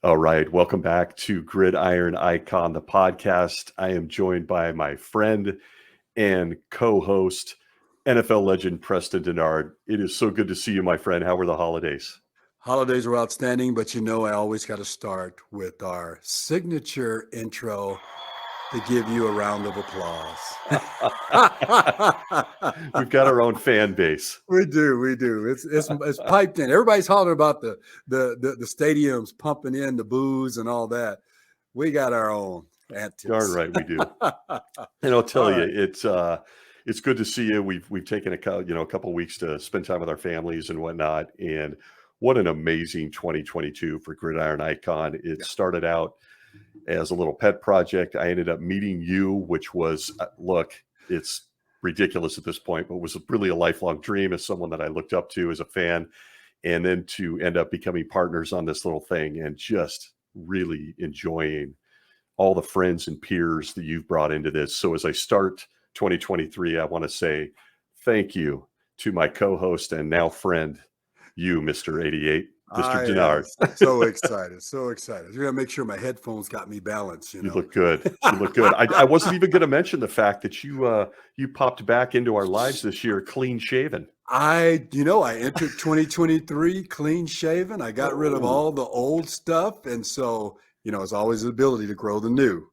All right. Welcome back to Gridiron Icon, the podcast. I am joined by my friend and co-host, NFL legend Preston Denard. It is so good to see you, my friend. How were the holidays? Holidays were outstanding, but I always got to start with our signature intro to give you a round of applause. We've got our own fan base. We do. It's piped in. Everybody's hollering about the stadiums pumping in the booze and all that. We got our own antics. Darn right, we do. And I'll tell you, it's good to see you. We've taken a couple of weeks to spend time with our families and whatnot. And what an amazing 2022 for Gridiron Icon. It started out as a little pet project. I ended up meeting you, which was, look, it's ridiculous at this point, but was really a lifelong dream as someone that I looked up to as a fan. And then to end up becoming partners on this little thing and just really enjoying all the friends and peers that you've brought into this. So as I start 2023, I want to say thank you to my co-host and now friend, you, Mr. 88, Mr. Denard. So excited. We're going to make sure my headphones got me balanced. You look good. You look good. I wasn't even going to mention the fact that you popped back into our lives this year, clean shaven. I entered 2023 clean shaven. I got rid of all the old stuff. And so, it's always the ability to grow the new.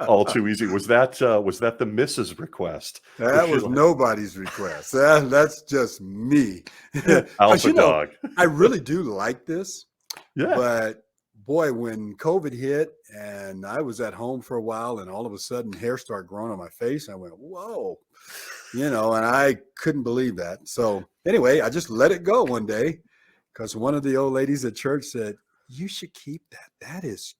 All too easy. Was that the missus request? That was nobody's request. That's just me. Alpha dog. I really do like this. Yeah. But boy, when COVID hit and I was at home for a while and all of a sudden hair started growing on my face, I went, whoa, and I couldn't believe that. So anyway, I just let it go one day because one of the old ladies at church said, you should keep that. That is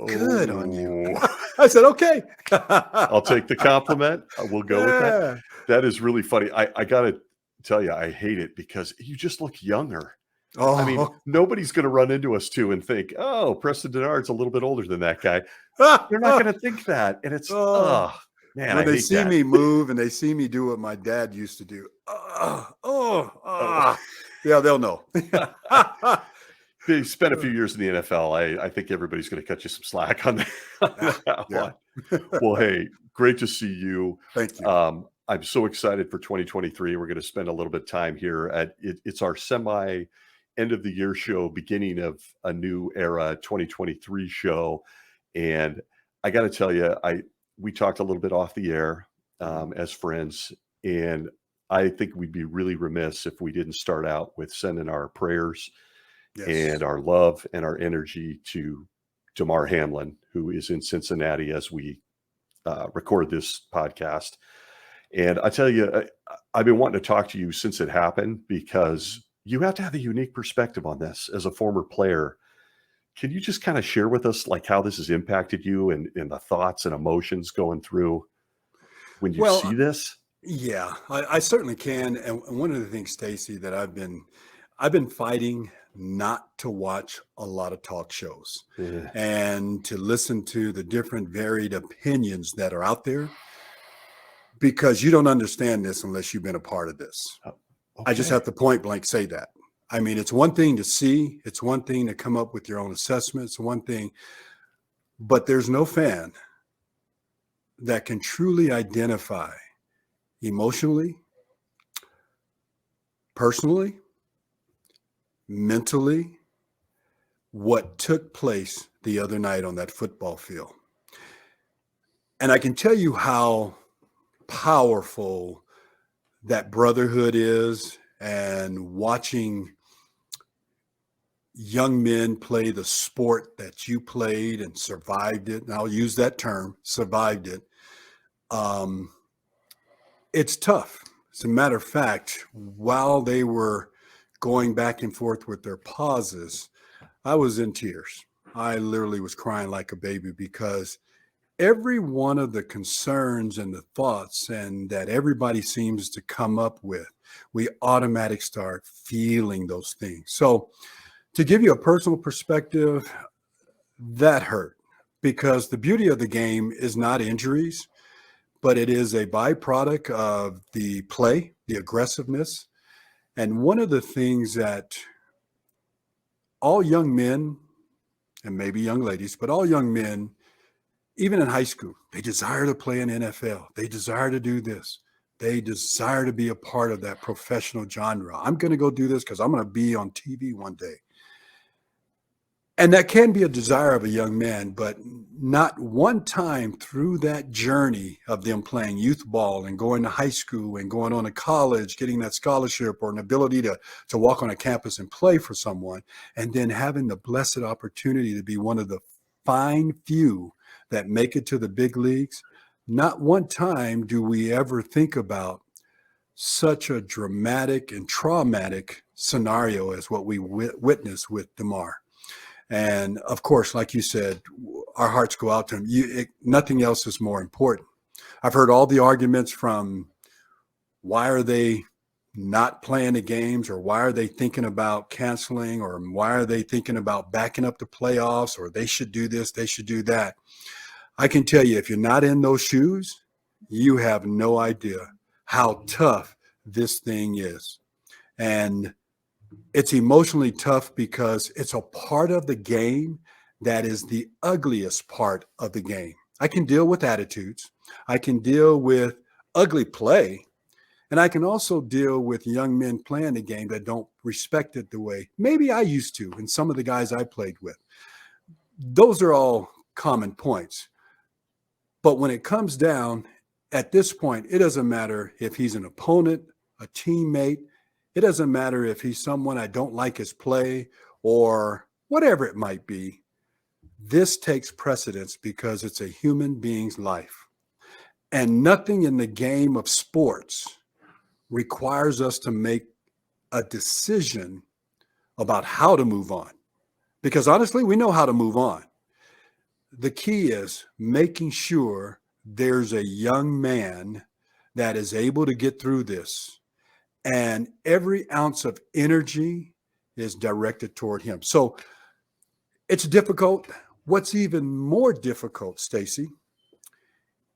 good on you. I said, okay. I'll take the compliment. We'll go with that. That is really funny. I got to tell you, I hate it because you just look younger. Oh. I mean, nobody's going to run into us too and think, oh, Preston Denard's a little bit older than that guy. They're not going to think that. And it's, man, when they see me move and they see me do what my dad used to do. Yeah, they'll know. You spent a few years in the NFL. I think everybody's going to cut you some slack on that one. Well, hey, great to see you. Thank you. I'm so excited for 2023. We're going to spend a little bit of time here at it's our semi end of the year show, beginning of a new era, 2023 show. And I got to tell you, we talked a little bit off the air as friends, and I think we'd be really remiss if we didn't start out with sending our prayers and our love and our energy to Damar Hamlin, who is in Cincinnati as we record this podcast. And I tell you, I've been wanting to talk to you since it happened because you have to have a unique perspective on this as a former player. Can you just kind of share with us like how this has impacted you and the thoughts and emotions going through when you see this? Yeah, I certainly can. And one of the things, Stacy, that I've been fighting not to watch a lot of talk shows and to listen to the different varied opinions that are out there, because you don't understand this unless you've been a part of this. Okay. I just have to point blank say that. I mean, it's one thing to see, it's one thing to come up with your own assessment, it's one thing, but there's no fan that can truly identify emotionally, personally, mentally, what took place the other night on that football field. And I can tell you how powerful that brotherhood is, and watching young men play the sport that you played and survived it. And I'll use that term, survived it. It's tough. As a matter of fact, while they were going back and forth with their pauses, I was in tears. I literally was crying like a baby because every one of the concerns and the thoughts and that everybody seems to come up with, we automatically start feeling those things. So to give you a personal perspective, that hurt, because the beauty of the game is not injuries, but it is a byproduct of the play, the aggressiveness. And one of the things that all young men and maybe young ladies, but all young men, even in high school, they desire to play in NFL. They desire to do this. They desire to be a part of that professional genre. I'm going to go do this because I'm going to be on TV one day. And that can be a desire of a young man, but not one time through that journey of them playing youth ball and going to high school and going on to college, getting that scholarship or an ability to walk on a campus and play for someone, and then having the blessed opportunity to be one of the fine few that make it to the big leagues. Not one time do we ever think about such a dramatic and traumatic scenario as what we witnessed with Damar. And of course, like you said, our hearts go out to him. Nothing else is more important. I've heard all the arguments from why are they not playing the games, or why are they thinking about canceling, or why are they thinking about backing up the playoffs, or they should do this, they should do that. I can tell you, if you're not in those shoes, you have no idea how tough this thing is. And it's emotionally tough because it's a part of the game that is the ugliest part of the game. I can deal with attitudes. I can deal with ugly play. And I can also deal with young men playing the game that don't respect it the way maybe I used to, and some of the guys I played with. Those are all common points. But when it comes down, at this point, it doesn't matter if he's an opponent, a teammate. It doesn't matter if he's someone I don't like his play or whatever it might be. This takes precedence because it's a human being's life. And nothing in the game of sports requires us to make a decision about how to move on. Because honestly, we know how to move on. The key is making sure there's a young man that is able to get through this, and every ounce of energy is directed toward him. So it's difficult. What's even more difficult, Stacy,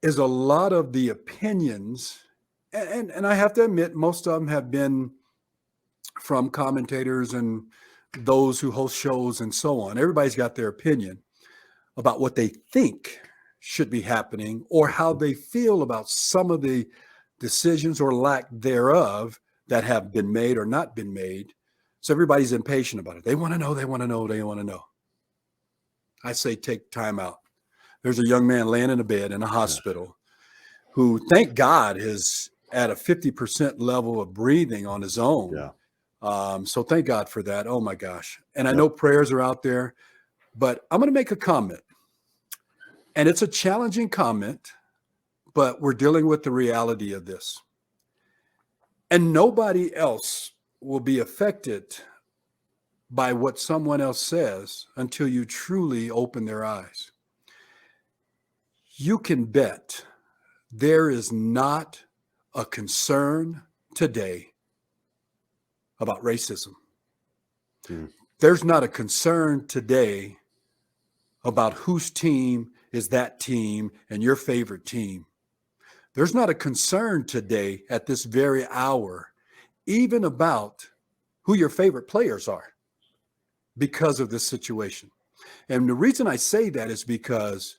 is a lot of the opinions, and I have to admit, most of them have been from commentators and those who host shows and so on. Everybody's got their opinion about what they think should be happening or how they feel about some of the decisions or lack thereof that have been made or not been made. So everybody's impatient about it. They want to know, they want to know, they want to know. I say take time out. There's a young man laying in a bed in a hospital who, thank God, is at a 50% level of breathing on his own. Yeah. So thank God for that. Oh, my gosh. And I know prayers are out there, but I'm going to make a comment. And it's a challenging comment, but we're dealing with the reality of this. And nobody else will be affected by what someone else says until you truly open their eyes. You can bet there is not a concern today about racism. There's not a concern today about whose team is that team and your favorite team. There's not a concern today at this very hour, even about who your favorite players are because of this situation. And the reason I say that is because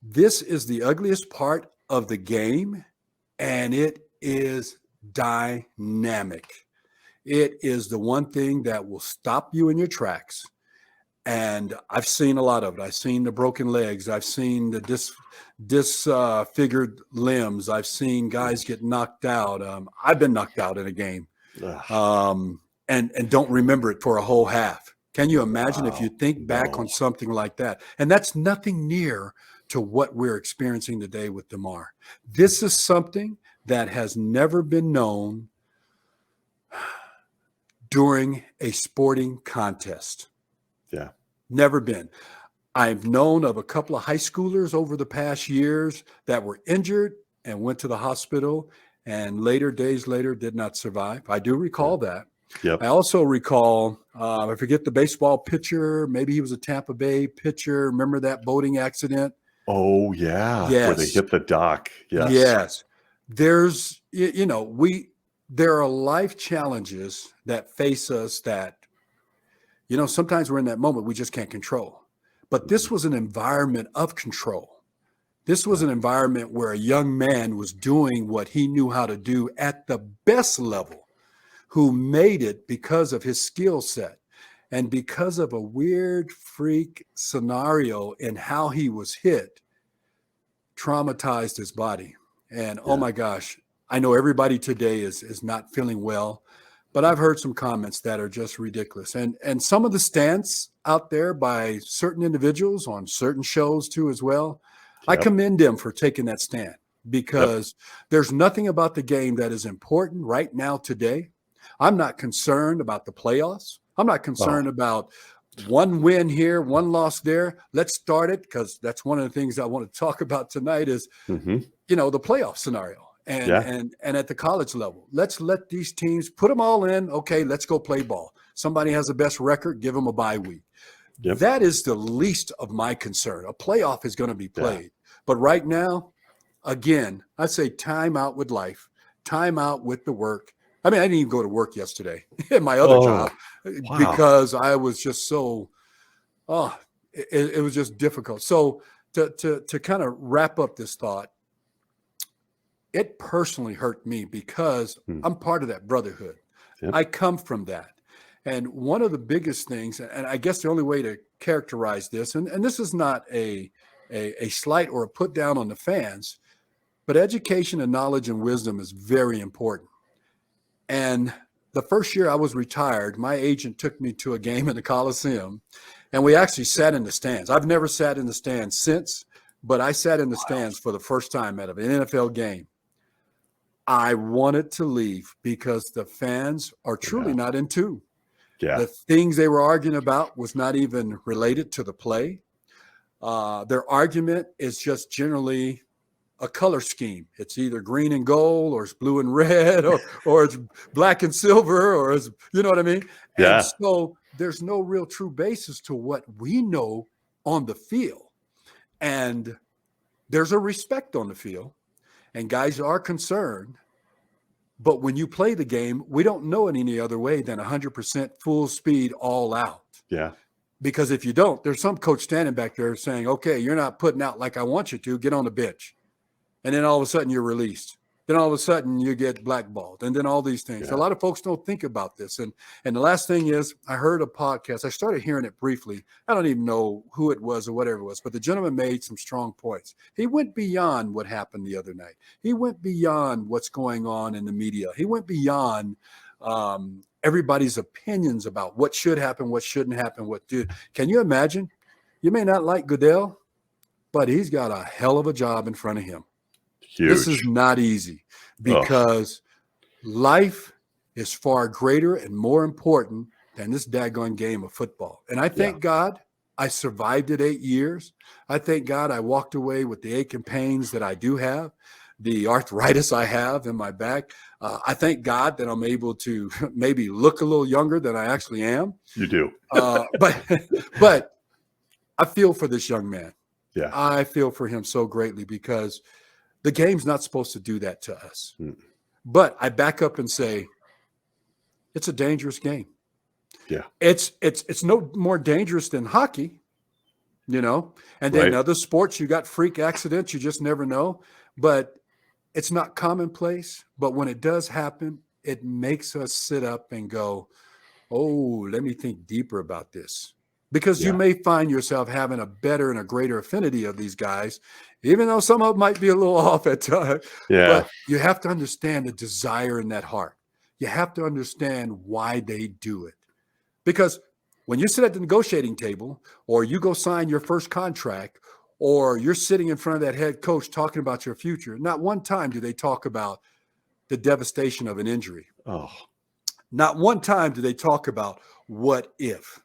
this is the ugliest part of the game, and it is dynamic. It is the one thing that will stop you in your tracks. And I've seen a lot of it. I've seen the broken legs. I've seen the disfigured limbs. I've seen guys get knocked out. I've been knocked out in a game and don't remember it for a whole half. Can you imagine if you think back on something like that? And that's nothing near to what we're experiencing today with Damar. This is something that has never been known during a sporting contest. Yeah. Never been. I've known of a couple of high schoolers over the past years that were injured and went to the hospital and days later did not survive. I do recall that. Yep. I also recall, I forget the baseball pitcher, maybe he was a Tampa Bay pitcher. Remember that boating accident? Oh, yeah. Yes. Where they hit the dock. Yes. Yes. There's, there are life challenges that face us that, sometimes we're in that moment we just can't control. But this was an environment of control. This was an environment where a young man was doing what he knew how to do at the best level, who made it because of his skill set and because of a weird freak scenario in how he was hit, traumatized his body. And oh my gosh, I know everybody today is not feeling well, but I've heard some comments that are just ridiculous. And some of the stance out there by certain individuals on certain shows too as well, I commend them for taking that stand, because there's nothing about the game that is important right now today. I'm not concerned about the playoffs. I'm not concerned about one win here, one loss there. Let's start it, because that's one of the things I want to talk about tonight is, the playoff scenario and at the college level. Let's let these teams put them all in. Okay, let's go play ball. Somebody has the best record, give them a bye week. That is the least of my concern. A playoff is going to be played. But right now, again, I say time out with life, time out with the work. I mean, I didn't even go to work yesterday in my other job because I was just so, it was just difficult. So to kind of wrap up this thought, it personally hurt me because I'm part of that brotherhood. I come from that. And one of the biggest things, and I guess the only way to characterize this, and this is not a slight or a put down on the fans, but education and knowledge and wisdom is very important. And the first year I was retired, my agent took me to a game in the Coliseum, and we actually sat in the stands. I've never sat in the stands since, but I sat in the stands for the first time at an NFL game. I wanted to leave because the fans are truly not in tune. The things they were arguing about was not even related to the play. Their argument is just generally a color scheme. It's either green and gold, or it's blue and red, or it's black and silver, or it's, you know what I mean? And so there's no real true basis to what we know on the field. And there's a respect on the field, and guys are concerned. But when you play the game, we don't know it any other way than 100% full speed all out. Because if you don't, there's some coach standing back there saying, okay, you're not putting out like I want you to, get on the bench. And then all of a sudden you're released. Then all of a sudden you get blackballed, and then all these things. A lot of folks don't think about this. And the last thing is, I heard a podcast. I started hearing it briefly. I don't even know who it was or whatever it was, but the gentleman made some strong points. He went beyond what happened the other night. He went beyond what's going on in the media. He went beyond everybody's opinions about what should happen, what shouldn't happen, what did. Can you imagine? You may not like Goodell, but he's got a hell of a job in front of him. Huge. This is not easy, because life is far greater and more important than this daggone game of football. And I thank God I survived it 8 years. I thank God I walked away with the ache and pains that I do have, the arthritis I have in my back. I thank God that I'm able to maybe look a little younger than I actually am. You do. But I feel for this young man. Yeah. I feel for him so greatly, because the game's not supposed to do that to us. But I back up and say, it's a dangerous game. It's no more dangerous than hockey, and then other sports, you got freak accidents, you just never know. But it's not commonplace. But when it does happen, it makes us sit up and go, oh, let me think deeper about this. Because you may find yourself having a better and a greater affinity of these guys, even though some of them might be a little off at times. But you have to understand the desire in that heart. You have to understand why they do it. Because when you sit at the negotiating table, or you go sign your first contract, or you're sitting in front of that head coach talking about your future, not one time do they talk about the devastation of an injury. Not one time do they talk about what if.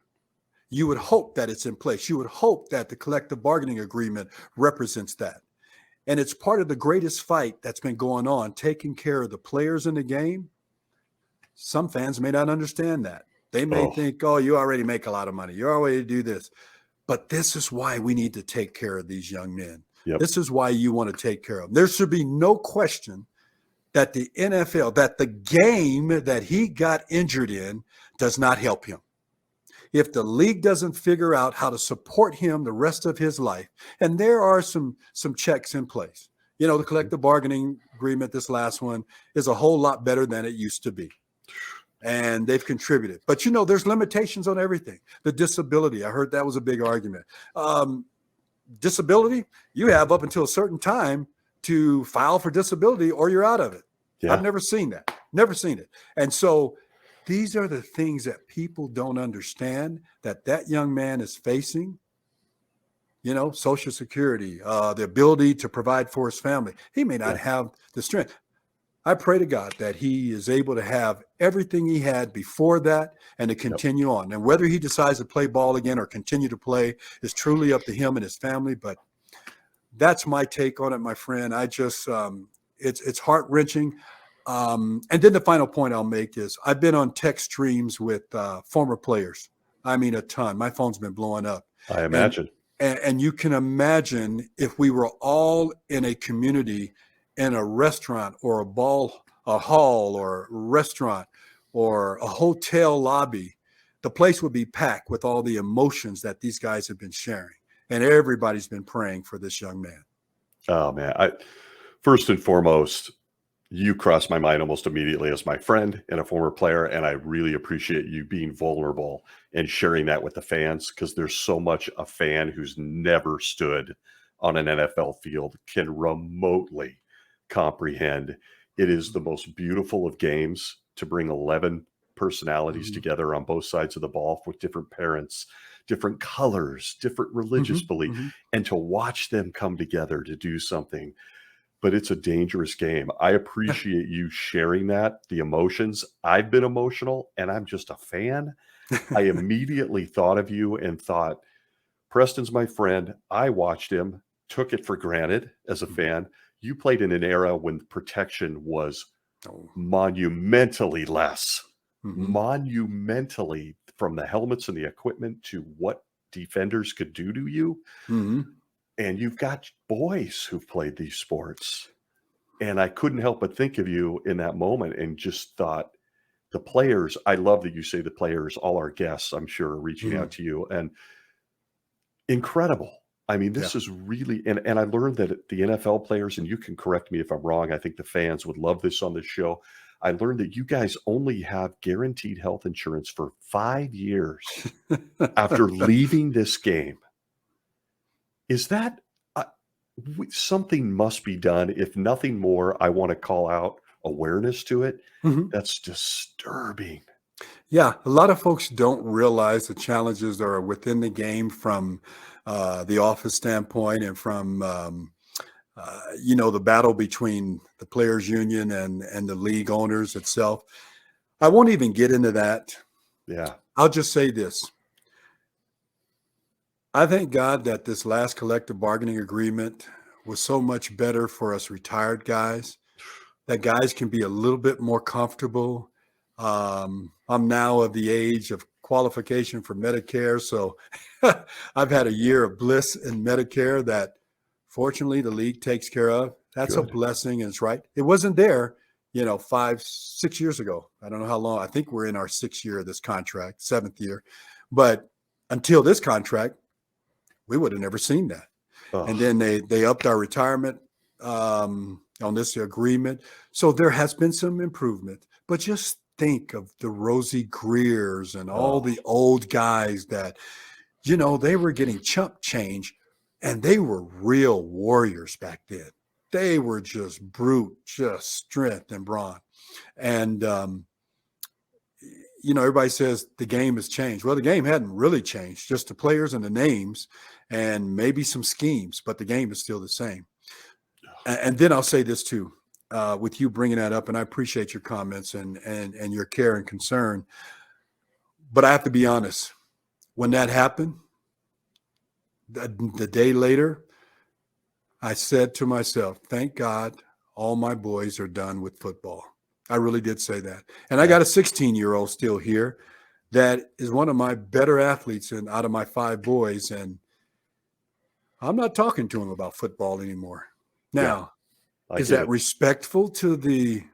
You would hope that it's in place. You would hope that the collective bargaining agreement represents that. And it's part of the greatest fight that's been going on, taking care of the players in the game. Some fans may not understand that. They may think, oh, you already make a lot of money. You already do this. But this is why we need to take care of these young men. This is why you want to take care of them. There should be no question that the NFL, that the game that he got injured in does not help him. if the league doesn't figure out how to support him the rest of his life, and there are some checks in place. You know, the collective bargaining agreement, this last one, is a whole lot better than it used to be. And they've contributed. But, you know, there's limitations on everything. The disability, I heard that was a big argument. Disability, you have up until a certain time to file for disability or you're out of it. Yeah. I've never seen that. Never seen it. And so these are the things that people don't understand that young man is facing. You know, Social Security, the ability to provide for his family. He may not have the strength. I pray to God that he is able to have everything he had before that and to continue on. And whether he decides to play ball again or continue to play is truly up to him and his family. But that's my take on it, my friend. I just, it's heart-wrenching. And then the final point I'll make is I've been on text streams with former players. I mean, a ton. My phone's been blowing up. I imagine. And you can imagine if we were all in a community, in a restaurant or a hall or a restaurant or a hotel lobby, the place would be packed with all the emotions that these guys have been sharing. And everybody's been praying for this young man. Oh, man. First and foremost, you crossed my mind almost immediately as my friend and a former player, and I really appreciate you being vulnerable and sharing that with the fans, because there's so much a fan who's never stood on an NFL field can remotely comprehend. It is the most beautiful of games to bring 11 personalities together on both sides of the ball with different parents, different colors, different religious beliefs, and to watch them come together to do something. But it's a dangerous game. I appreciate you sharing that, the emotions. I've been emotional, and I'm just a fan. I immediately thought of you and thought, Preston's my friend. I watched him, took it for granted as a fan. You played in an era when protection was monumentally less, monumentally, from the helmets and the equipment to what defenders could do to you. And you've got boys who've played these sports. And I couldn't help but think of you in that moment and just thought, the players, I love that you say the players, all our guests, I'm sure, are reaching out to you. And incredible. I mean, this is really, and I learned that the NFL players, and you can correct me if I'm wrong, I think the fans would love this on this show. I learned that you guys only have guaranteed health insurance for 5 years after leaving this game. Is that something must be done? If nothing more, I want to call out awareness to it. That's disturbing. Yeah, a lot of folks don't realize the challenges that are within the game from the office standpoint and from, the battle between the players union and the league owners itself. I won't even get into that. Yeah. I'll just say this. I thank God that this last collective bargaining agreement was so much better for us retired guys, that guys can be a little bit more comfortable. I'm now of the age of qualification for Medicare, so I've had a year of bliss in Medicare that fortunately the league takes care of. That's a blessing, and it's right. It wasn't there, 5, 6 years ago. I don't know how long. I think we're in our 6th year of this contract, 7th year. But until this contract, we would have never seen that. And then they upped our retirement on this agreement. So there has been some improvement. But just think of the Rosie Greers and all the old guys that, they were getting chump change, and they were real warriors back then. They were just brute, just strength and brawn. And, everybody says the game has changed. Well, the game hadn't really changed, just the players and the names and maybe some schemes, but the game is still the same. And then I'll say this too, with you bringing that up, and I appreciate your comments and your care and concern. But I have to be honest, when that happened, the day later, I said to myself, thank God all my boys are done with football. I really did say that. And I got a 16-year-old still here that is one of my better athletes out of my 5 boys. And I'm not talking to him about football anymore. Now, is that respectful to the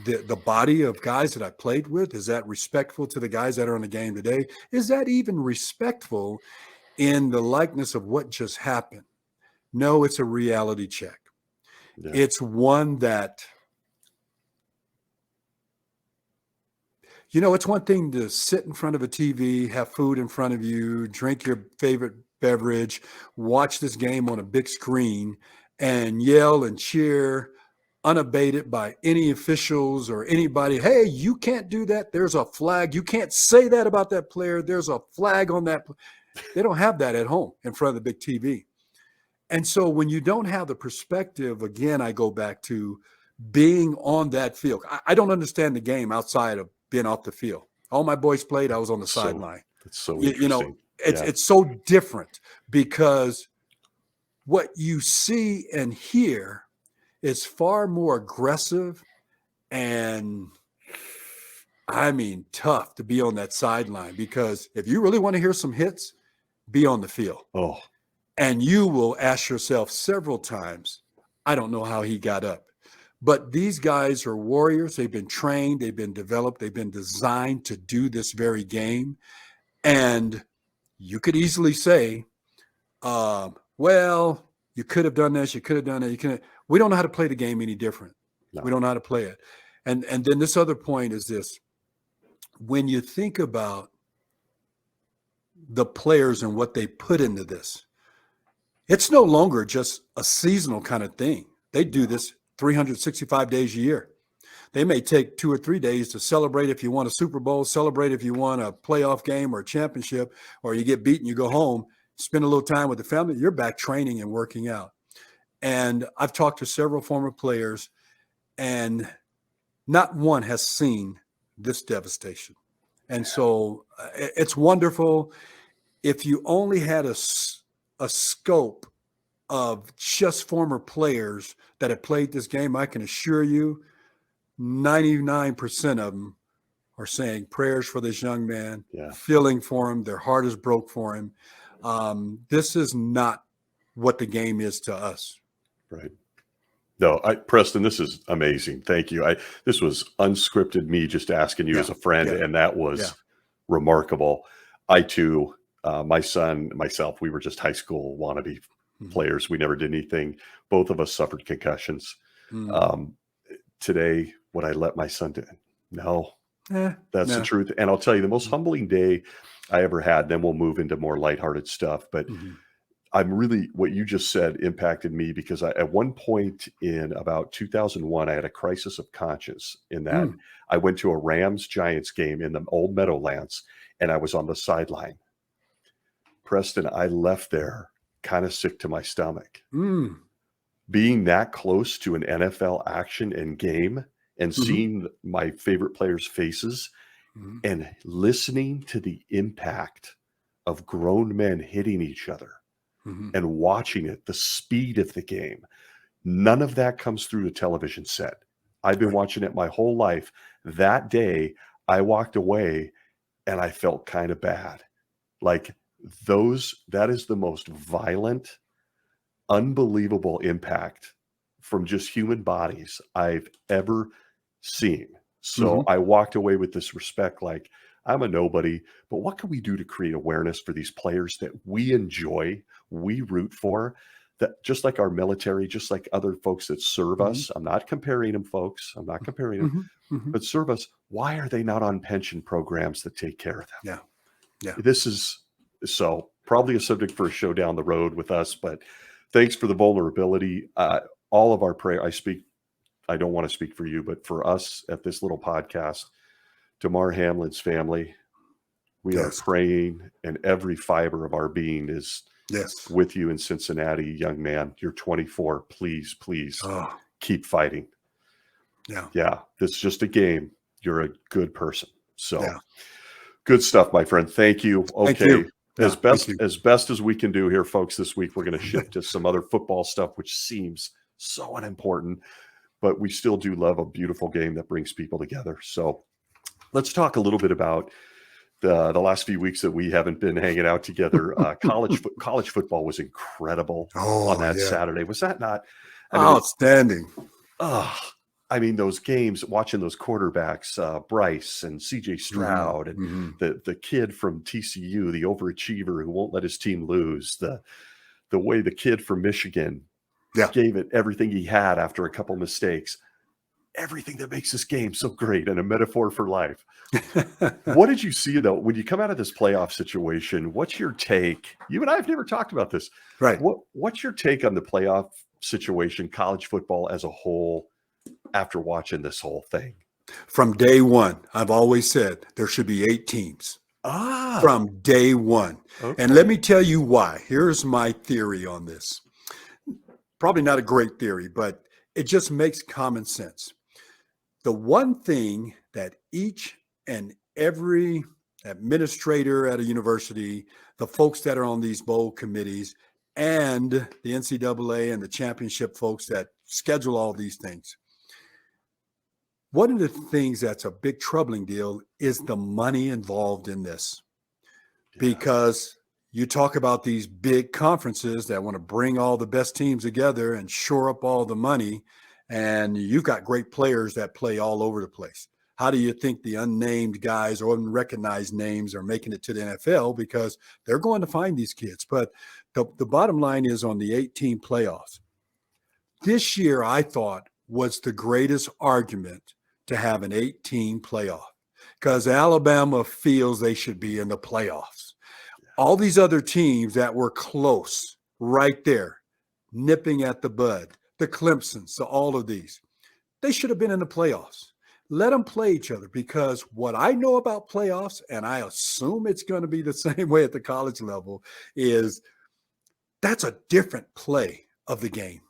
the body of guys that I played with? Is that respectful to the guys that are in the game today? Is that even respectful in the likeness of what just happened? No, it's a reality check. Yeah. It's one that, it's one thing to sit in front of a TV, have food in front of you, drink your favorite beverage, watch this game on a big screen, and yell and cheer unabated by any officials or anybody. Hey, you can't do that. There's a flag. You can't say that about that player. There's a flag on that. They don't have that at home in front of the big TV. And so when you don't have the perspective, again, I go back to being on that field. I don't understand the game outside of being off the field. All my boys played. I was on the sideline. That's so interesting. It's so different because what you see and hear is far more aggressive and, I mean, tough to be on that sideline, because if you really want to hear some hits, be on the field. Oh. And you will ask yourself several times, I don't know how he got up. But these guys are warriors. They've been trained. They've been developed. They've been designed to do this very game. And you could easily say, well, you could have done this. You could have done that. We don't know how to play the game any different. No. We don't know how to play it. And then this other point is this. When you think about the players and what they put into this, it's no longer just a seasonal kind of thing. They do this 365 days a year. They may take 2 or 3 days to celebrate if you won a Super Bowl, celebrate if you won a playoff game or a championship, or you get beaten, you go home, spend a little time with the family, you're back training and working out. And I've talked to several former players, and not one has seen this devastation. And so it's wonderful. If you only had a scope of just former players that have played this game, I can assure you 99% of them are saying prayers for this young man, feeling for him. Their heart is broke for him. This is not what the game is to us. Right. No, Preston, this is amazing. Thank you. This was unscripted, me just asking you as a friend, and that was remarkable. I too, my son, myself, we were just high school wannabe players. We never did anything. Both of us suffered concussions. Today, would I let my son do it? No, that's the truth. And I'll tell you, the most humbling day I ever had, then we'll move into more lighthearted stuff. But I'm really, what you just said impacted me, because at one point in about 2001, I had a crisis of conscience in that I went to a Rams-Giants game in the old Meadowlands, and I was on the sideline. Preston, I left there kind of sick to my stomach. Being that close to an NFL action and game, and seeing my favorite players' faces, and listening to the impact of grown men hitting each other, and watching it, the speed of the game. None of that comes through the television set. I've been watching it my whole life. That day, I walked away and I felt kind of bad. Like that is the most violent, unbelievable impact from just human bodies I've ever seen. So I walked away with this respect, like, I'm a nobody, but what can we do to create awareness for these players that we enjoy, we root for, that just like our military, just like other folks that serve us. I'm not comparing them, folks. I'm not comparing them, but serve us. Why are they not on pension programs that take care of them? This is so probably a subject for a show down the road with us, but thanks for the vulnerability. All of our prayer, I don't want to speak for you, but for us at this little podcast, Damar Hamlin's family, we are praying, and every fiber of our being is with you in Cincinnati. Young man, you're 24. Please keep fighting. This is just a game. You're a good person. So good stuff, my friend. Thank you. Okay. Thank you. As best as we can do here, folks, this week, we're going to shift to some other football stuff, which seems so unimportant, but we still do love a beautiful game that brings people together. So let's talk a little bit about the last few weeks that we haven't been hanging out together. College football was incredible on that Saturday. Was that not? Outstanding. I mean, those games, watching those quarterbacks, Bryce and CJ Stroud, and the kid from TCU, the overachiever who won't let his team lose, the way the kid from Michigan gave it everything he had after a couple mistakes, everything that makes this game so great and a metaphor for life. What did you see, though, when you come out of this playoff situation? What's your take? You and I have never talked about this. Right. What's your take on the playoff situation, college football as a whole, after watching this whole thing? From day one, I've always said there should be 8 teams. From day one. Okay. And let me tell you why. Here's my theory on this. Probably not a great theory, but it just makes common sense. The one thing that each and every administrator at a university, the folks that are on these bowl committees, and the NCAA and the championship folks that schedule all these things, one of the things that's a big troubling deal is the money involved in this. Because you talk about these big conferences that want to bring all the best teams together and shore up all the money, and you've got great players that play all over the place. How do you think the unnamed guys or unrecognized names are making it to the NFL? Because they're going to find these kids. But the bottom line is, on the 18 playoffs, this year I thought was the greatest argument to have an 18 playoff, because Alabama feels they should be in the playoffs. All these other teams that were close right there, nipping at the bud, the Clemsons, so all of these, they should have been in the playoffs. Let them play each other, because what I know about playoffs, and I assume it's going to be the same way at the college level, is that's a different play of the game.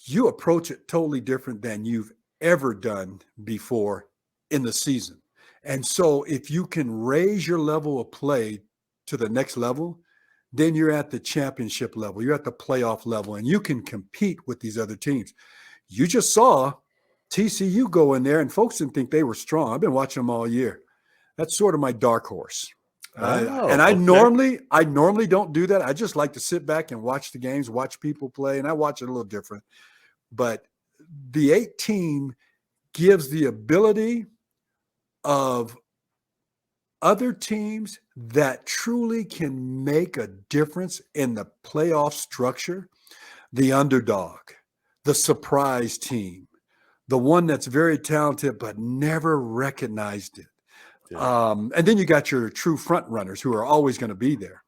You approach it totally different than you've ever done before in the season. And so if you can raise your level of play to the next level, then you're at the championship level, you're at the playoff level, and you can compete with these other teams. You just saw TCU go in there, and folks didn't think they were strong. I've been watching them all year. That's sort of my dark horse. I normally don't do that. I just like to sit back and watch the games, watch people play, and I watch it a little different. But the 8 team gives the ability of other teams that truly can make a difference in the playoff structure, the underdog, the surprise team, the one that's very talented but never recognized it. And then you got your true front runners who are always going to be there.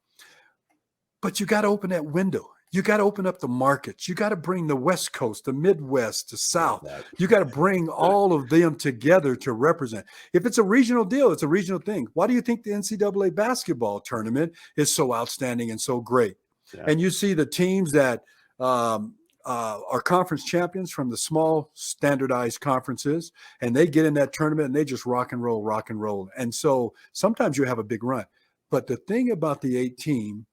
But you got to open that window. You got to open up the markets. You got to bring the West Coast, the Midwest, the South. You got to bring all of them together to represent. If it's a regional deal, it's a regional thing. Why do you think the NCAA basketball tournament is so outstanding and so great? Yeah. And you see the teams that are conference champions from the small standardized conferences, and they get in that tournament and they just rock and roll. And so sometimes you have a big run. But the thing about the 8 team,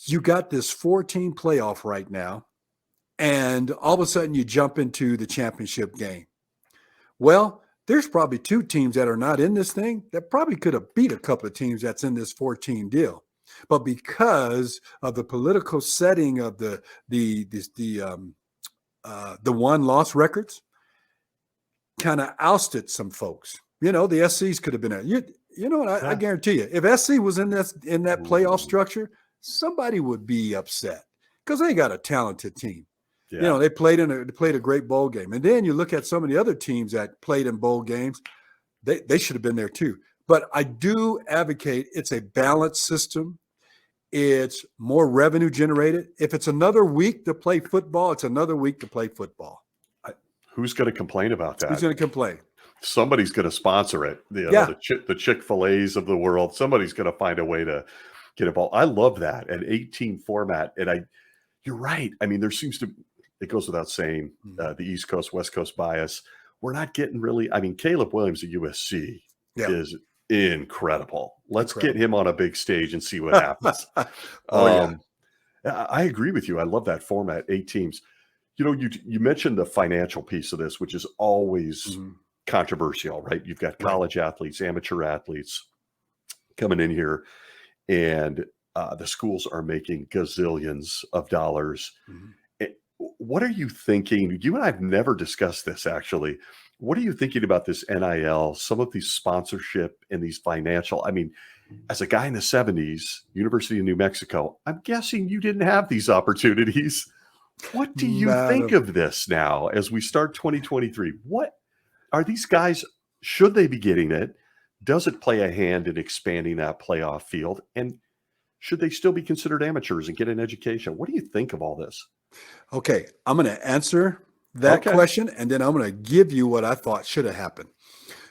you got this 4-team playoff right now, and all of a sudden you jump into the championship game. Well, there's probably 2 teams that are not in this thing that probably could have beat a couple of teams that's in this 4-team deal. But because of the political setting of the 1-loss records, kind of ousted some folks. You know, the SCs could have been there. You know what? I guarantee you, if SC was in that playoff structure, somebody would be upset because they got a talented team. Yeah. You know, they played a great bowl game. And then you look at some of the other teams that played in bowl games, they should have been there too. But I do advocate it's a balanced system. It's more revenue generated. If it's another week to play football, it's another week to play football. Who's going to complain about that? Who's going to complain? Somebody's going to sponsor it. The Chick-fil-A's of the world. Somebody's going to find a way to get involved. I love that, an 18 format. And you're right. I mean, there seems to, it goes without saying, the East Coast, West Coast bias. We're not getting really, I mean, Caleb Williams at USC is incredible. Let's get him on a big stage and see what happens. I agree with you. I love that format, 8 teams. You know, you mentioned the financial piece of this, which is always controversial, right? You've got college athletes, amateur athletes coming in here, and the schools are making gazillions of dollars. What are you thinking? You and I have never discussed this actually. What are you thinking about this NIL, some of these sponsorship and these financial? I mean, as a guy in the 70s, University of New Mexico, I'm guessing you didn't have these opportunities. What do you Not think a of this now as we start 2023? What are these guys? Should they be getting it? Does it play a hand in expanding that playoff field? And should they still be considered amateurs and get an education? What do you think of all this? Okay, I'm going to answer that Okay. question, and then I'm going to give you what I thought should have happened.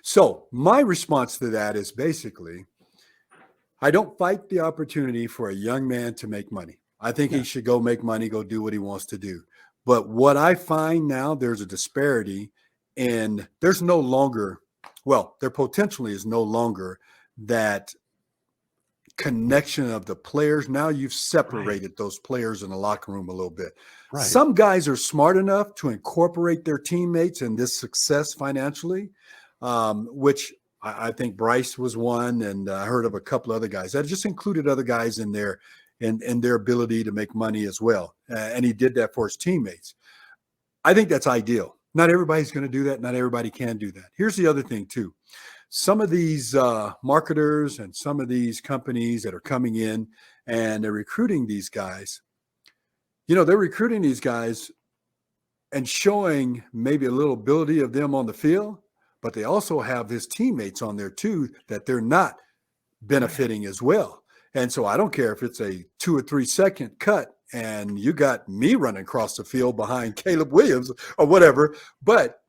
So my response to that is basically, I don't fight the opportunity for a young man to make money. I think Yeah. he should go make money, go do what he wants to do. But what I find now, there's a disparity, and there's no longer, well, there potentially is no longer that connection of the players. Now you've separated those players in the locker room a little bit. Right. Some guys are smart enough to incorporate their teammates in this success financially, which I think Bryce was one, and I heard of a couple other guys that just included other guys in their ability to make money as well. And he did that for his teammates. I think that's ideal. Not everybody's going to do that. Not everybody can do that. Here's the other thing too. Some of these marketers and some of these companies that are coming in and they're recruiting these guys, they're recruiting these guys and showing maybe a little ability of them on the field, but they also have his teammates on there too that they're not benefiting as well. And so I don't care if it's a 2 or 3 second cut and you got me running across the field behind Caleb Williams or whatever, but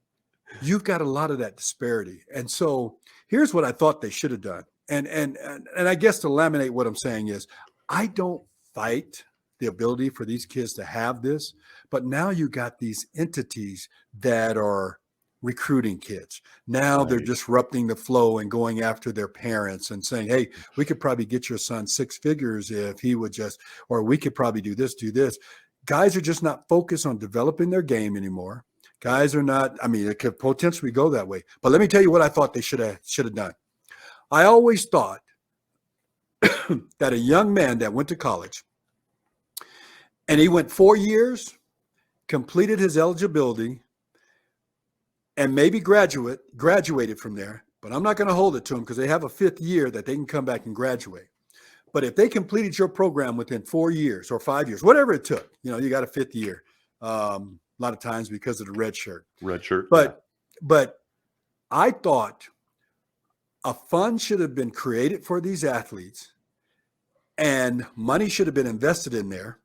you've got a lot of that disparity. And so here's what I thought they should have done. And I guess to laminate what I'm saying is, I don't fight the ability for these kids to have this, but now you got these entities that are recruiting kids. Now they're Right. disrupting the flow and going after their parents and saying, hey, we could probably get your son 6 figures if he would just, or we could probably do this, do this. Guys are just not focused on developing their game anymore. Guys are not, I mean, it could potentially go that way. But let me tell you what I thought they should have done. I always thought that a young man that went to college and he went 4 years, completed his eligibility, and maybe graduated from there, but I'm not going to hold it to them because they have a 5th year that they can come back and graduate. But if they completed your program within 4 years or 5 years, whatever it took, you got a 5th year. A lot of times because of the red shirt. Red shirt. But I thought a fund should have been created for these athletes and money should have been invested in there.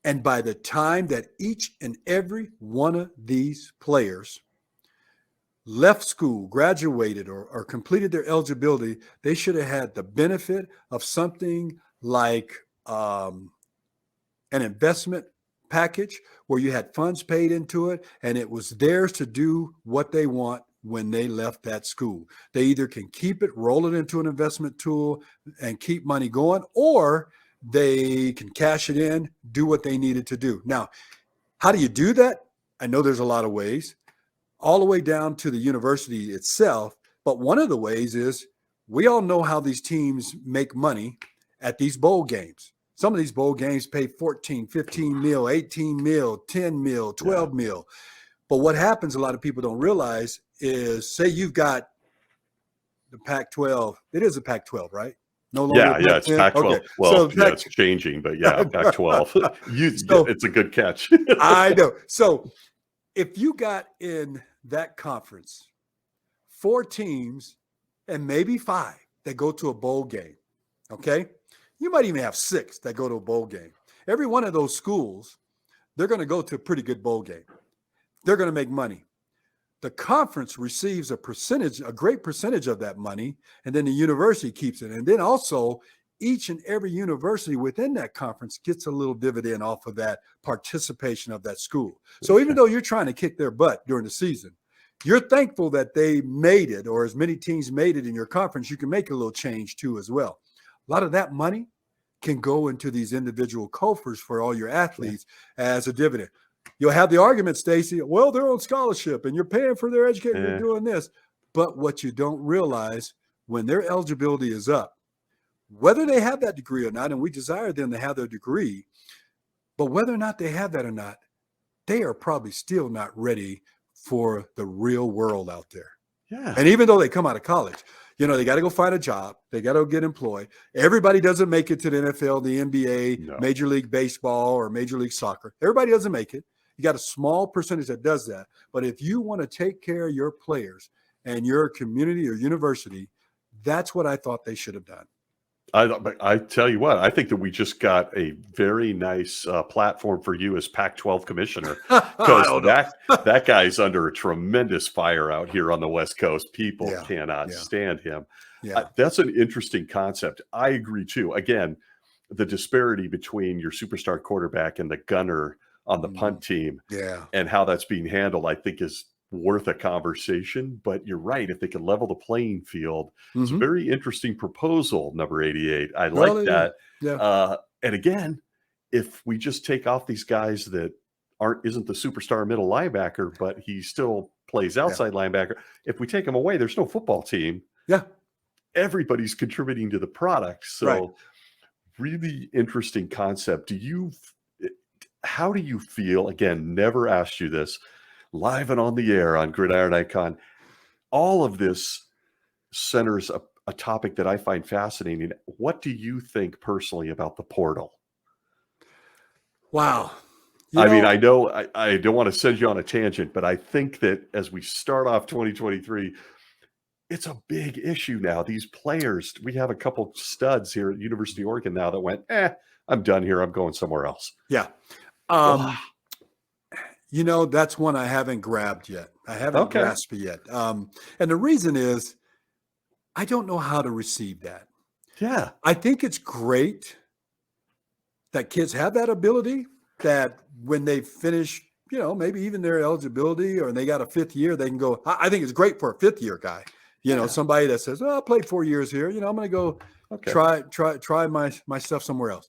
And by the time that each and every one of these players left school, graduated, or completed their eligibility, they should have had the benefit of something like an investment package where you had funds paid into it and it was theirs to do what they want when they left that school. They either can keep it, roll it into an investment tool and keep money going, or they can cash it in, do what they needed to do. Now, how do you do that? I know there's a lot of ways, all the way down to the university itself. But one of the ways is we all know how these teams make money at these bowl games. Some of these bowl games pay 14, 15 mil, 18 mil, 10 mil, 12 mil. But what happens, a lot of people don't realize is, say you've got the Pac-12. It is a Pac-12, right? No longer It's Pac-12. Okay. Well, So it's changing, but Pac-12. It's a good catch. I know. So if you got in that conference 4 teams and maybe 5 that go to a bowl game, okay? You might even have 6 that go to a bowl game. Every one of those schools, they're going to go to a pretty good bowl game. They're going to make money. The conference receives a great percentage of that money, and then the university keeps it. And then also, each and every university within that conference gets a little dividend off of that participation of that school. So even though you're trying to kick their butt during the season, you're thankful that they made it, or as many teams made it in your conference, you can make a little change too as well. A lot of that money can go into these individual coffers for all your athletes as a dividend. You'll have the argument, Stacy, well, they're on scholarship and you're paying for their education, you're doing this. But what you don't realize, when their eligibility is up, whether they have that degree or not, and we desire them to have their degree, but whether or not they have that or not, they are probably still not ready for the real world out there. Yeah. And even though they come out of college, they got to go find a job. They got to get employed. Everybody doesn't make it to the NFL, the NBA, No. Major League Baseball, or Major League Soccer. Everybody doesn't make it. You got a small percentage that does that. But if you want to take care of your players and your community or university, that's what I thought they should have done. I tell you what, I think that we just got a very nice platform for you as Pac-12 commissioner, because that guy's under a tremendous fire out here on the West Coast. People cannot stand him. Yeah. That's an interesting concept. I agree too. Again, the disparity between your superstar quarterback and the gunner on the punt team, and how that's being handled, I think is worth a conversation. But you're right, if they can level the playing field, it's a very interesting proposal, number 88. I like that. And again, if we just take off these guys that isn't the superstar middle linebacker, but he still plays outside linebacker, if we take him away, there's no football team. Everybody's contributing to the product. So really interesting concept. How do you feel, again, never asked you this, live and on the air on Gridiron Icon, all of this centers a topic that I find fascinating. What do you think personally about the portal? Wow. I know I don't want to send you on a tangent, but I think that as we start off 2023, it's a big issue now. These players, we have a couple studs here at University of Oregon now that went, I'm done here. I'm going somewhere else. Yeah. That's one I haven't grabbed yet. I haven't grasped it yet. And the reason is I don't know how to receive that. Yeah. I think it's great that kids have that ability, that when they finish, maybe even their eligibility or they got a fifth year, they can go. I think it's great for a fifth year guy. Somebody that says, I played 4 years here. I'm going to go try my stuff somewhere else.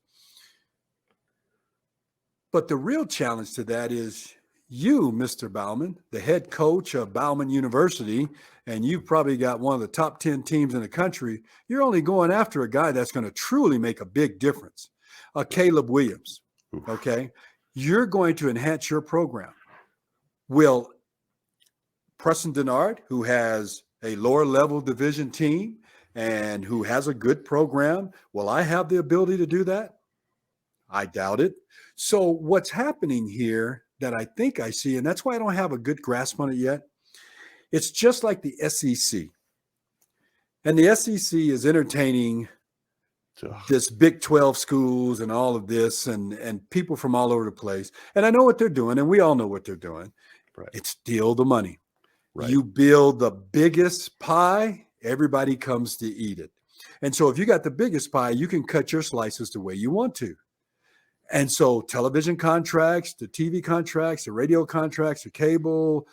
But the real challenge to that is you, Mr. Bauman, the head coach of Bauman University, and you've probably got one of the top 10 teams in the country. You're only going after a guy that's going to truly make a big difference. Caleb Williams, okay? You're going to enhance your program. Will Preston Denard, who has a lower level division team and who has a good program, will I have the ability to do that? I doubt it. So what's happening here that I think I see, and that's why I don't have a good grasp on it yet, it's just like the SEC. And the SEC is entertaining this Big 12 schools and all of this and people from all over the place. And I know what they're doing, and we all know what they're doing. Right. It's steal the money. Right. You build the biggest pie, everybody comes to eat it. And so if you got the biggest pie, you can cut your slices the way you want to. And so television contracts, the TV contracts, the radio contracts, the cable,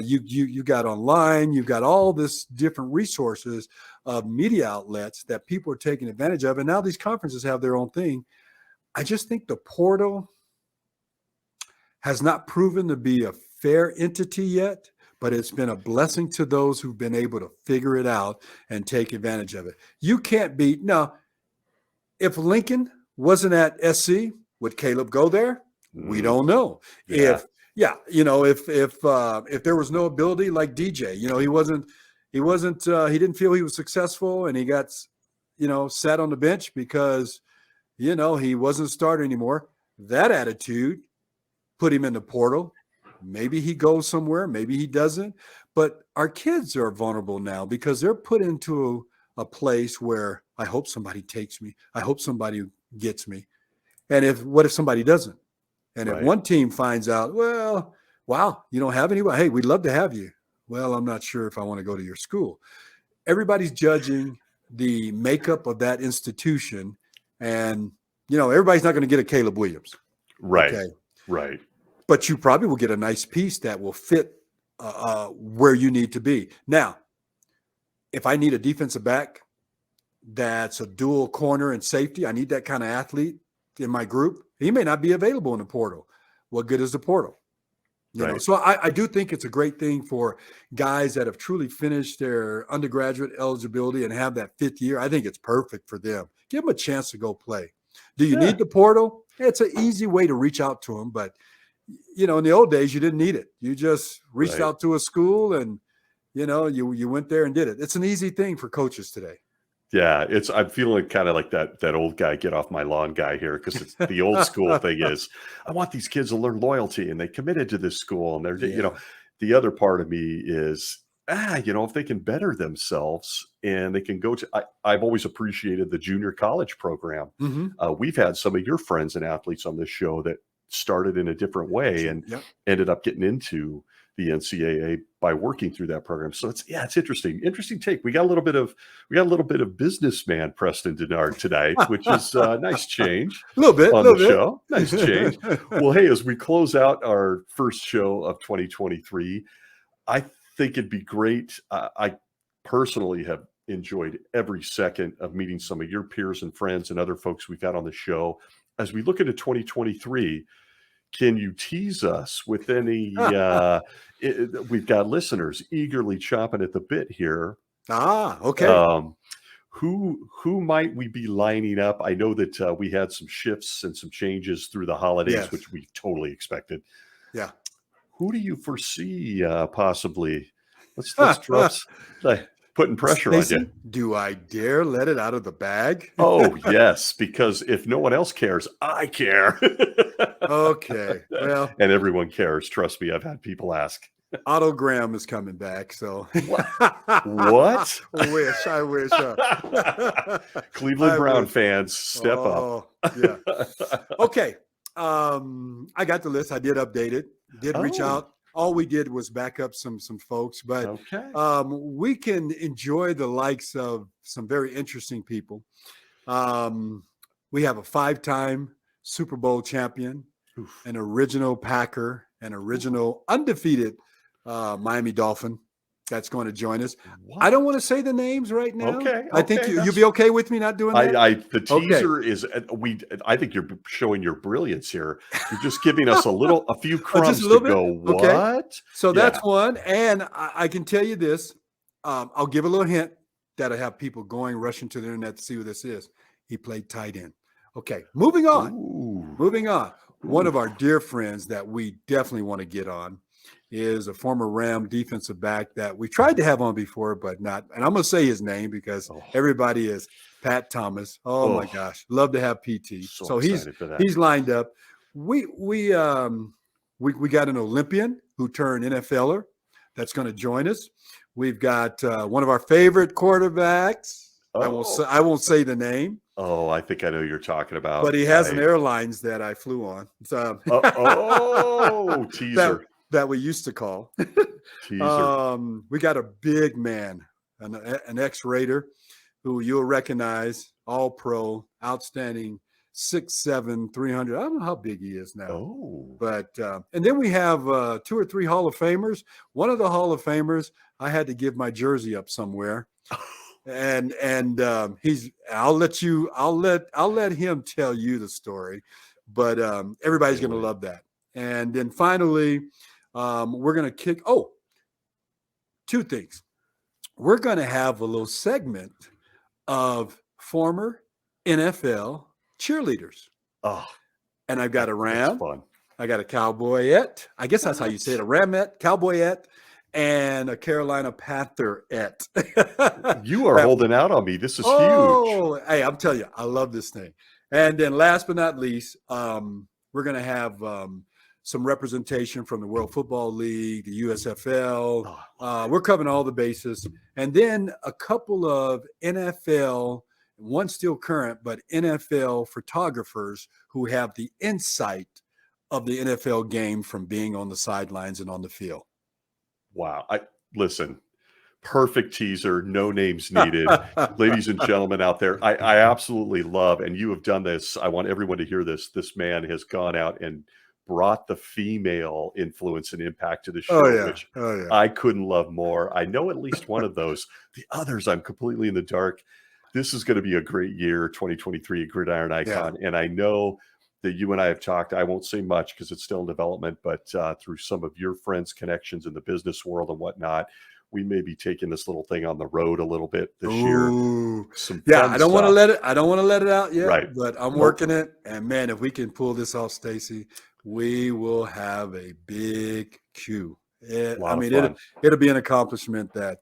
you got online, you've got all this different resources of media outlets that people are taking advantage of. And now these conferences have their own thing. I just think the portal has not proven to be a fair entity yet, but it's been a blessing to those who've been able to figure it out and take advantage of it. You can't beat. Now, if Lincoln wasn't at SC, would Caleb go there? We don't know. If there was no ability like DJ, he didn't feel he was successful and he got, sat on the bench because, he wasn't starting anymore. That attitude put him in the portal. Maybe he goes somewhere, maybe he doesn't. But our kids are vulnerable now because they're put into a place where I hope somebody takes me. I hope somebody gets me. And what if somebody doesn't? And if one team finds out, well, wow, you don't have anybody. Hey, we'd love to have you. Well, I'm not sure if I want to go to your school. Everybody's judging the makeup of that institution. And, everybody's not going to get a Caleb Williams. Right. Okay? Right. But you probably will get a nice piece that will fit where you need to be. Now, if I need a defensive back that's a dual corner and safety, I need that kind of athlete in my group. He may not be available in the portal. What good is the portal? So I do think it's a great thing for guys that have truly finished their undergraduate eligibility and have that fifth year. I think it's perfect for them. Give them a chance to go play. Do you need the portal? It's an easy way to reach out to them, but in the old days, you didn't need it. You just reached Right. out to a school and, you went there and did it. It's an easy thing for coaches today. Yeah, I'm feeling kind of like that old guy, get off my lawn guy here, because it's the old school thing is, I want these kids to learn loyalty, and they committed to this school, and they're, Yeah. the other part of me is, if they can better themselves and they can go to, I've always appreciated the junior college program. Mm-hmm. We've had some of your friends and athletes on this show that started in a different way and Yep. ended up getting into the NCAA by working through that program. So it's interesting. Interesting take. We got a little bit of businessman Preston Denard tonight, which is a nice change. A little bit on little the bit. show. Nice change. Well, hey, as we close out our first show of 2023, I think it'd be great. I personally have enjoyed every second of meeting some of your peers and friends and other folks we've got on the show. As we look into 2023, can you tease us with any? We've got listeners eagerly chomping at the bit here. Okay. Who might we be lining up? I know that we had some shifts and some changes through the holidays, Yes. which we totally expected. Yeah. Who do you foresee possibly? Let's drop putting pressure on you. Do I dare let it out of the bag? Oh, yes, because if no one else cares, I care. Okay. Well, and everyone cares. Trust me, I've had people ask. Otto Graham is coming back. So What? I wish. Cleveland Brown fans, step up. Yeah. Okay. I got the list. I did update it. Did reach out. All we did was back up some folks, but okay. We can enjoy the likes of some very interesting people. We have a 5-time Super Bowl champion, an original Packer, an original undefeated Miami Dolphin that's going to join us. What? I don't want to say the names right now. Okay. I think you'll be okay with me not doing that. The teaser is I think you're showing your brilliance here. You're just giving us a few crumbs to go. What? Okay. So that's one, and I can tell you this. I'll give a little hint that'll have people rushing to the internet to see who this is. He played tight end. Okay, moving on. One of our dear friends that we definitely want to get on is a former Ram defensive back that we tried to have on before, but not. And I'm going to say his name because everybody is Pat Thomas. Oh my gosh, love to have PT. So he's lined up. We got an Olympian who turned NFLer that's going to join us. We've got one of our favorite quarterbacks. I won't say the name. Oh, I think I know who you're talking about. But he has an airlines that I flew on. So teaser. That we used to call. Teaser. We got a big man, an ex-Raider who you'll recognize, all pro, outstanding, 6'7", 300. I don't know how big he is now. But and then we have 2 or 3 Hall of Famers. One of the Hall of Famers, I had to give my jersey up somewhere. And I'll let him tell you the story, but everybody's going to love that. And then finally, we're going to kick 2 things. We're going to have a little segment of former NFL cheerleaders. And I've got a Ram. Fun. I got a Cowboyette. I guess that's how you say it. A Ramette, Cowboyette, and a Carolina Pantherette. You are holding out on me. This is huge. Hey, I'm telling you, I love this thing. And then last but not least, we're going to have some representation from the World Football League, the USFL. We're covering all the bases. And then a couple of NFL, one still current, but NFL photographers who have the insight of the NFL game from being on the sidelines and on the field. Wow. Listen, perfect teaser, no names needed. Ladies and gentlemen out there, I absolutely love, and you have done this. I want everyone to hear this. This man has gone out and brought the female influence and impact to the show, which I couldn't love more. I know at least one of those. The others, I'm completely in the dark. This is going to be a great year, 2023, Gridiron Icon. And I know that you and I have talked, I won't say much because it's still in development, but through some of your friends' connections in the business world and whatnot, we may be taking this little thing on the road a little bit this year. I don't want to let it out yet, right. But I'm working it. And man, if we can pull this off, Stacy, We will have a big Q. A I lot of mean, fun. it'll be an accomplishment that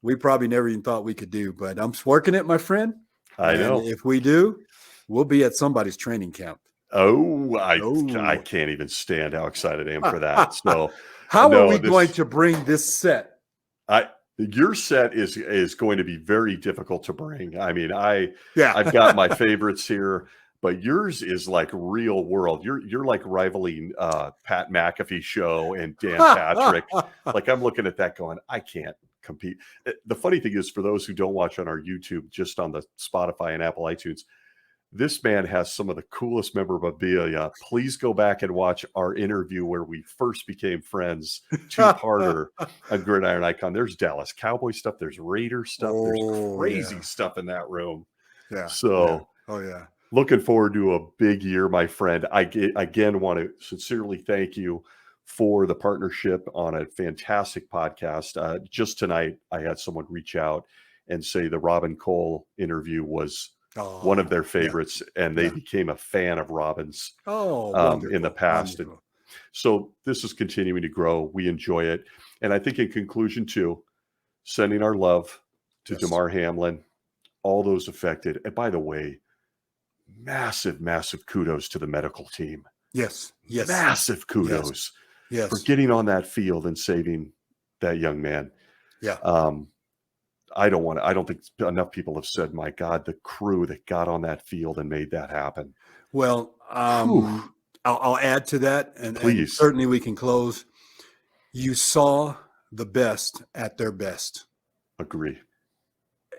we probably never even thought we could do, but I'm working it, my friend. I And know. if we do, we'll be at somebody's training camp. Oh, I Oh, can't even stand how excited I am for that. So, how are no, we going this to bring this set? I your set is going to be very difficult to bring. I mean, Yeah. I've got my favorites here, but yours is like real world. You're like rivaling Pat McAfee show and Dan Patrick. Like I'm looking at that going, I can't compete. The funny thing is, for those who don't watch on our YouTube, just on the Spotify and Apple iTunes, this man has some of the coolest memorabilia. Please go back and watch our interview where we first became friends, two-parter on Gridiron Icon. There's Dallas Cowboy stuff. There's Raider stuff. There's Oh, crazy yeah. stuff in that room. Yeah. So Oh, yeah. looking forward to a big year, my friend. I again want to sincerely thank you for the partnership on a fantastic podcast. Just tonight, I had someone reach out and say the Robin Cole interview was one of Oh, their yeah. favorites, and they Yeah. became a fan of Robin's Oh, in the wonderful. past. And Wonderful. so this is continuing to grow. We enjoy it. And I think in conclusion, too, sending our love to Yes. Damar Hamlin, all those affected. And by the way, massive, massive kudos to the medical team. Yes. Yes. Massive kudos Yes. for getting on that field and saving that young man. Yeah. I don't think enough people have said, my God, the crew that got on that field and made that happen. Well, Whew. I'll add to that, and Please. certainly we can close. You saw the best at their best. Agree.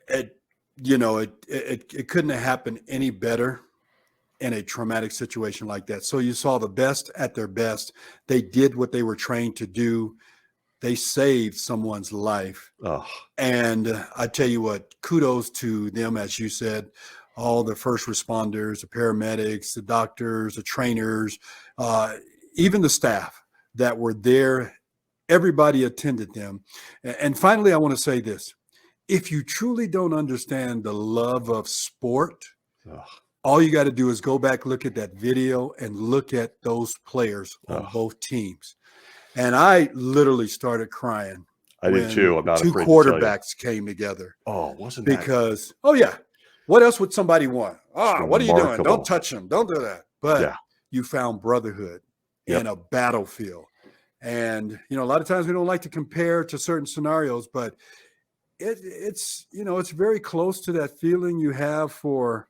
It couldn't have happened any better in a traumatic situation like that. So you saw the best at their best. They did what they were trained to do. They saved someone's life. Oh, And I tell you what, kudos to them, as you said, all the first responders, the paramedics, the doctors, the trainers, even the staff that were there. Everybody attended them. And finally, I want to say this. If you truly don't understand the love of sport, all you got to do is go back, look at that video, and look at those players on both teams. And I literally started crying. I did too. I'm not two afraid to tell you. quarterbacks came together. Oh, wasn't that because what else would somebody want? What are you doing? remarkable. Don't touch them. Don't do that. But Yeah. you found brotherhood Yep. in a battlefield. And a lot of times we don't like to compare to certain scenarios, but it's very close to that feeling you have for.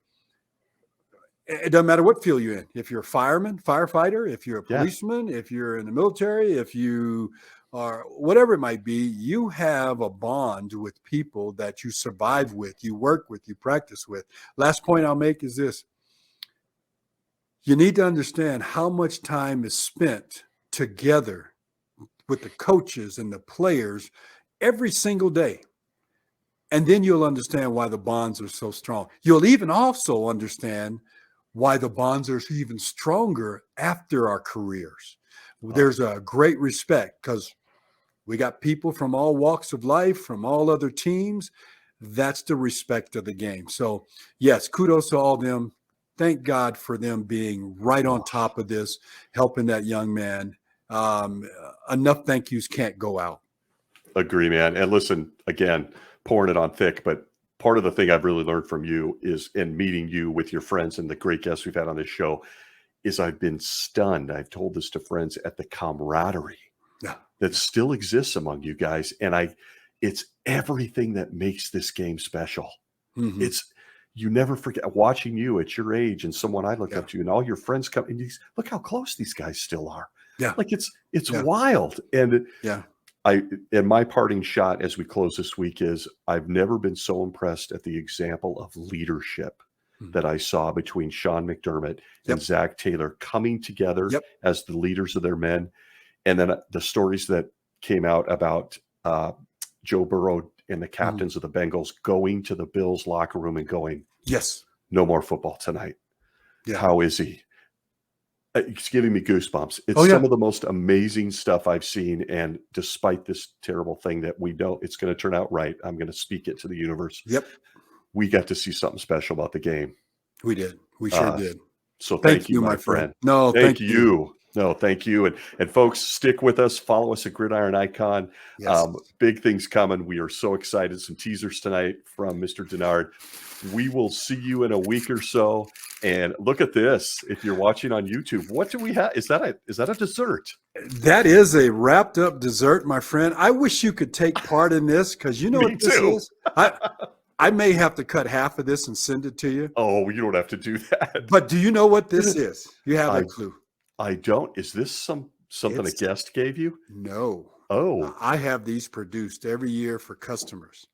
It doesn't matter what field you're in. If you're a fireman, firefighter, if you're a Yeah. policeman, if you're in the military, if you are whatever it might be, you have a bond with people that you survive with, you work with, you practice with. Last point I'll make is this. You need to understand how much time is spent together with the coaches and the players every single day. And then you'll understand why the bonds are so strong. You'll even also understand why the bonds are even stronger after our careers. There's a great respect because we got people from all walks of life, from all other teams. That's the respect of the game. So, yes, kudos to all them. Thank God for them being right on top of this, helping that young man. Enough thank yous can't go out. Agree, man. And listen, again, pouring it on thick, but part of the thing I've really learned from you is in meeting you with your friends and the great guests we've had on this show is I've been stunned. I've told this to friends at the camaraderie that still exists among you guys. And it's everything that makes this game special. Mm-hmm. You never forget watching you at your age and someone I look up to and all your friends come and look how close these guys still are. Yeah. Like it's wild. And yeah. And my parting shot as we close this week is I've never been so impressed at the example of leadership that I saw between Sean McDermott and Zach Taylor coming together as the leaders of their men. And then the stories that came out about Joe Burrow and the captains of the Bengals going to the Bills locker room and going, yes, no more football tonight. Yeah. How is he? It's giving me goosebumps. It's some of the most amazing stuff I've seen. And despite this terrible thing that we know it's going to turn out right, I'm going to speak it to the universe. Yep. We got to see something special about the game. We did. We sure did. So thank you, my friend. No, thank you. No, thank you. And folks, stick with us. Follow us at Gridiron Icon. Yes. Big things coming. We are so excited. Some teasers tonight from Mr. Denard. We will see you in a week or so. And look at this. If you're watching on YouTube, what do we have? Is that a dessert? That is a wrapped up dessert, my friend. I wish you could take part in this because you know Me what this too. is? I may have to cut half of this and send it to you. Oh, you don't have to do that. But do you know what this is? You have a I clue. I don't. Is this something a guest gave you? No. Oh. I have these produced every year for customers.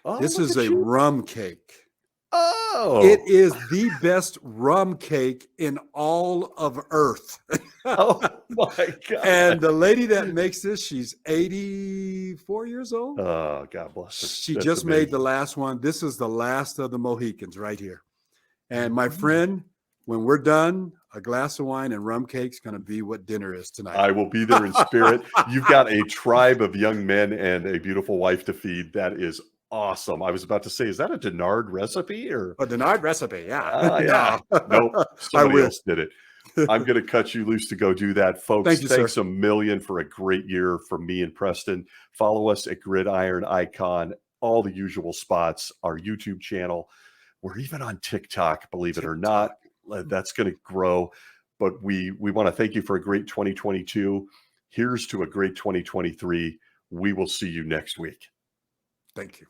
Oh, This look is at a you. rum cake. Oh. It is the best rum cake in all of Earth. Oh my God. And the lady that makes this, she's 84 years old. Oh, God bless her. She That's just made amazing. the last one. This is the last of the Mohicans right here. And my friend, when we're done, a glass of wine and rum cake's going to be what dinner is tonight. I will be there in spirit. You've got a tribe of young men and a beautiful wife to feed. That is awesome. I was about to say, is that a Denard recipe or? A Denard recipe, yeah. Yeah. Nope. I Somebody will. else did it. I'm going to cut you loose to go do that. Folks, Thank you, thanks sir. a million for a great year from me and Preston. Follow us at Gridiron Icon, all the usual spots, our YouTube channel. We're even on TikTok, believe it or not. That's going to grow. But we want to thank you for a great 2022. Here's to a great 2023. We will see you next week. Thank you.